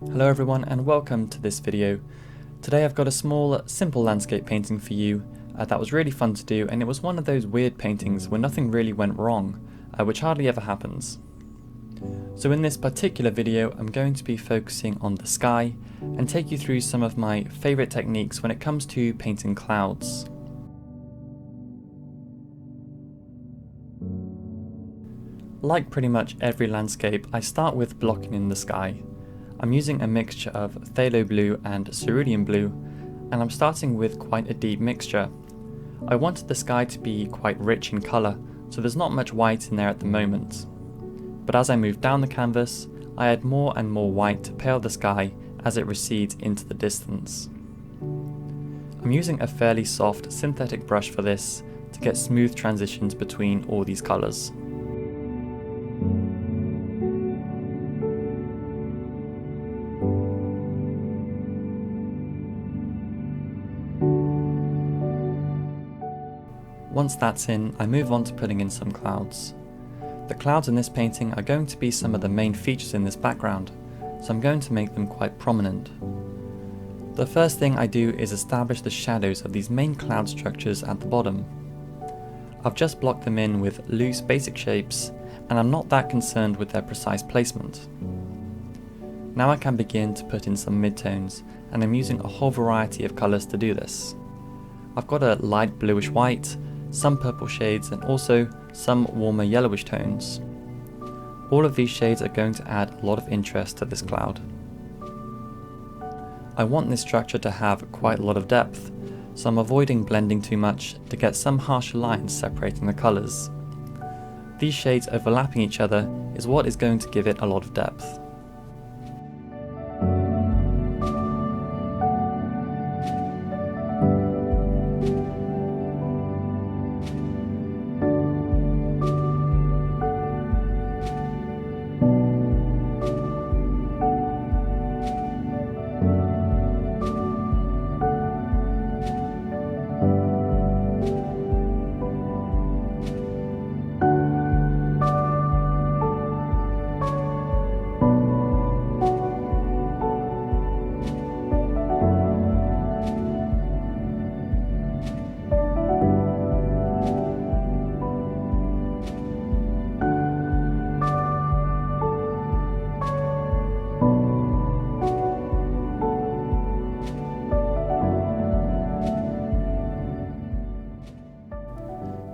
Hello everyone and welcome to this video. Today I've got a small, simple landscape painting for you that was really fun to do, and it was one of those weird paintings where nothing really went wrong, which hardly ever happens. So in this particular video I'm going to be focusing on the sky and take you through some of my favourite techniques when it comes to painting clouds. Like pretty much every landscape, I start with blocking in the sky. I'm using a mixture of phthalo blue and cerulean blue, and I'm starting with quite a deep mixture. I wanted the sky to be quite rich in colour, so there's not much white in there at the moment. But as I move down the canvas, I add more and more white to pale the sky as it recedes into the distance. I'm using a fairly soft synthetic brush for this to get smooth transitions between all these colours. Once that's in, I move on to putting in some clouds. The clouds in this painting are going to be some of the main features in this background, so I'm going to make them quite prominent. The first thing I do is establish the shadows of these main cloud structures at the bottom. I've just blocked them in with loose basic shapes, and I'm not that concerned with their precise placement. Now I can begin to put in some midtones, and I'm using a whole variety of colours to do this. I've got a light bluish white, some purple shades, and also some warmer yellowish tones. All of these shades are going to add a lot of interest to this cloud. I want this structure to have quite a lot of depth, so I'm avoiding blending too much to get some harsher lines separating the colours. These shades overlapping each other is what is going to give it a lot of depth.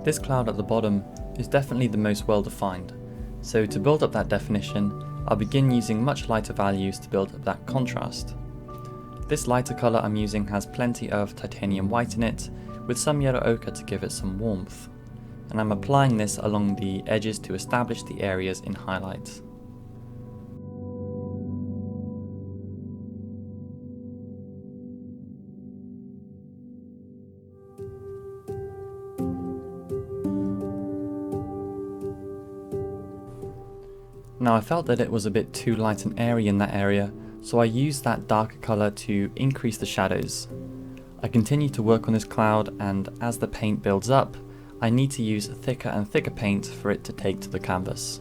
This cloud at the bottom is definitely the most well defined, so to build up that definition, I'll begin using much lighter values to build up that contrast. This lighter colour I'm using has plenty of titanium white in it, with some yellow ochre to give it some warmth, and I'm applying this along the edges to establish the areas in highlight. Now I felt that it was a bit too light and airy in that area, so I used that darker colour to increase the shadows. I continue to work on this cloud, and as the paint builds up, I need to use thicker and thicker paint for it to take to the canvas.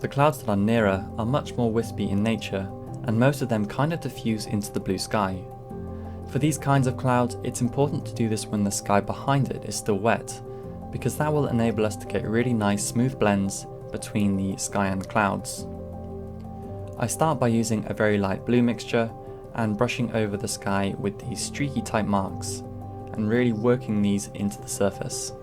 The clouds that are nearer are much more wispy in nature, and most of them kind of diffuse into the blue sky. For these kinds of clouds, it's important to do this when the sky behind it is still wet, because that will enable us to get really nice smooth blends between the sky and the clouds. I start by using a very light blue mixture and brushing over the sky with these streaky type marks, and really working these into the surface.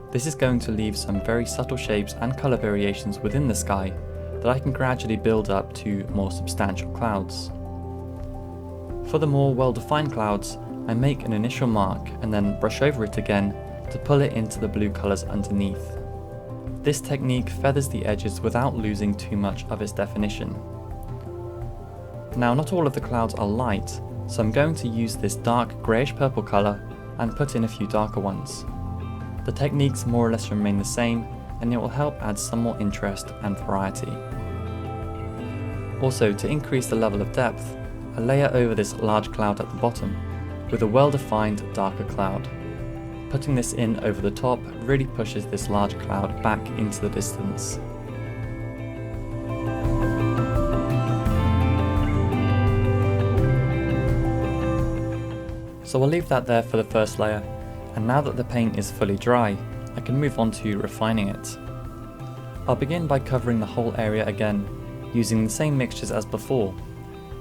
This is going to leave some very subtle shapes and colour variations within the sky that I can gradually build up to more substantial clouds. For the more well-defined clouds, I make an initial mark and then brush over it again to pull it into the blue colours underneath. This technique feathers the edges without losing too much of its definition. Now, not all of the clouds are light, so I'm going to use this dark greyish purple colour and put in a few darker ones. The techniques more or less remain the same, and it will help add some more interest and variety. Also, to increase the level of depth, I layer over this large cloud at the bottom with a well-defined darker cloud. Putting this in over the top really pushes this large cloud back into the distance. So I'll leave that there for the first layer, and now that the paint is fully dry, I can move on to refining it. I'll begin by covering the whole area again, using the same mixtures as before,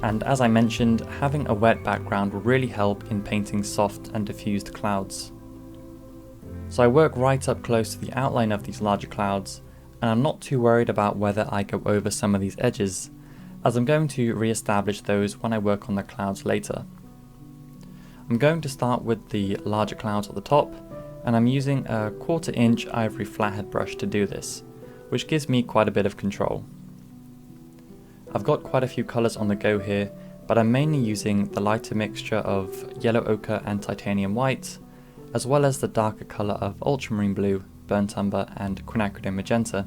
and as I mentioned, having a wet background will really help in painting soft and diffused clouds. So I work right up close to the outline of these larger clouds, and I'm not too worried about whether I go over some of these edges, as I'm going to re-establish those when I work on the clouds later. I'm going to start with the larger clouds at the top, and I'm using a 1/4 inch ivory flathead brush to do this, which gives me quite a bit of control. I've got quite a few colours on the go here, but I'm mainly using the lighter mixture of yellow ochre and titanium white, as well as the darker colour of ultramarine blue, burnt umber and quinacridone magenta.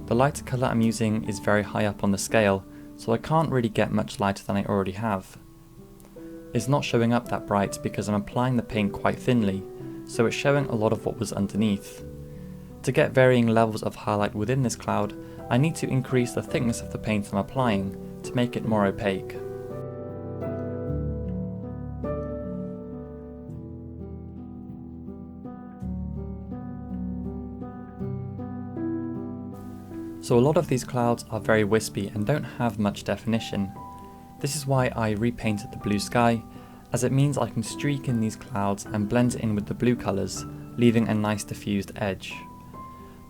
The lighter colour I'm using is very high up on the scale, so I can't really get much lighter than I already have. It's not showing up that bright because I'm applying the paint quite thinly, so it's showing a lot of what was underneath. To get varying levels of highlight within this cloud, I need to increase the thickness of the paint I'm applying to make it more opaque. So a lot of these clouds are very wispy and don't have much definition. This is why I repainted the blue sky, as it means I can streak in these clouds and blend it in with the blue colours, leaving a nice diffused edge.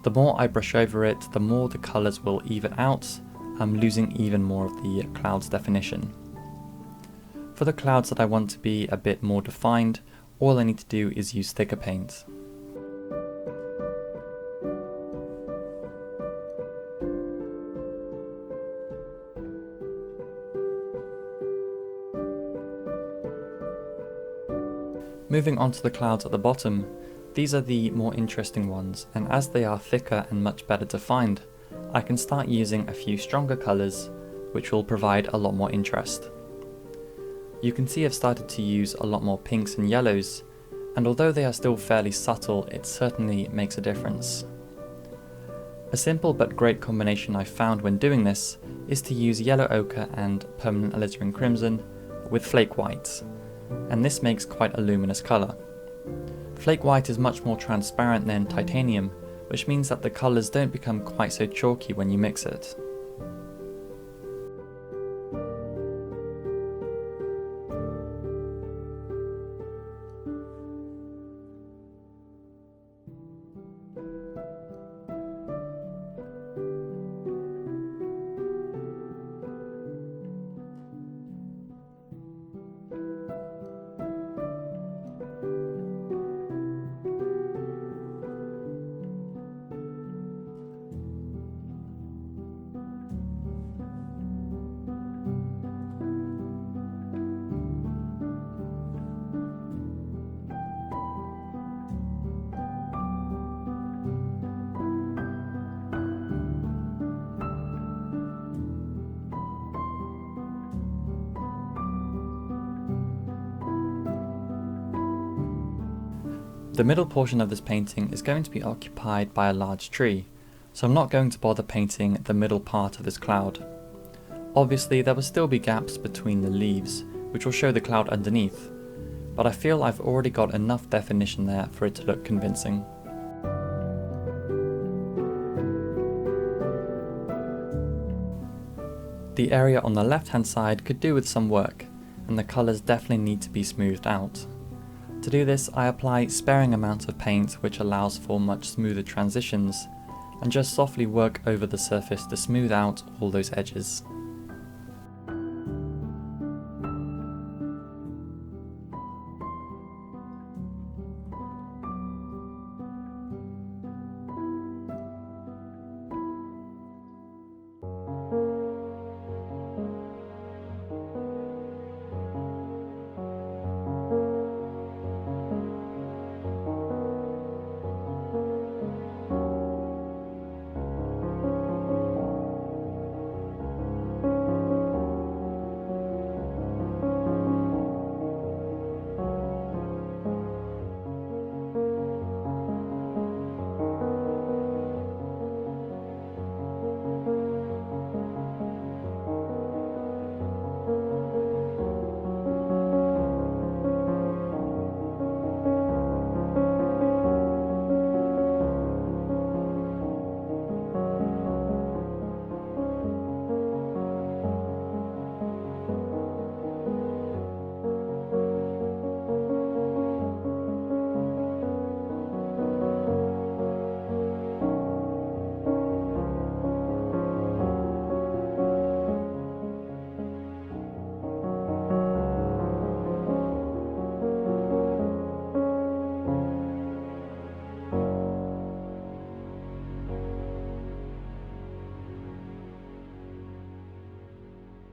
The more I brush over it, the more the colours will even out, losing even more of the cloud's definition. For the clouds that I want to be a bit more defined, all I need to do is use thicker paint. Moving on to the clouds at the bottom, these are the more interesting ones, and as they are thicker and much better defined, I can start using a few stronger colours, which will provide a lot more interest. You can see I've started to use a lot more pinks and yellows, and although they are still fairly subtle, it certainly makes a difference. A simple but great combination I found when doing this is to use yellow ochre and permanent alizarin crimson with flake white, and this makes quite a luminous colour. Flake white is much more transparent than titanium, which means that the colours don't become quite so chalky when you mix it. The middle portion of this painting is going to be occupied by a large tree, so I'm not going to bother painting the middle part of this cloud. Obviously there will still be gaps between the leaves, which will show the cloud underneath, but I feel I've already got enough definition there for it to look convincing. The area on the left hand side could do with some work, and the colours definitely need to be smoothed out. To do this, I apply sparing amount of paint which allows for much smoother transitions, and just softly work over the surface to smooth out all those edges.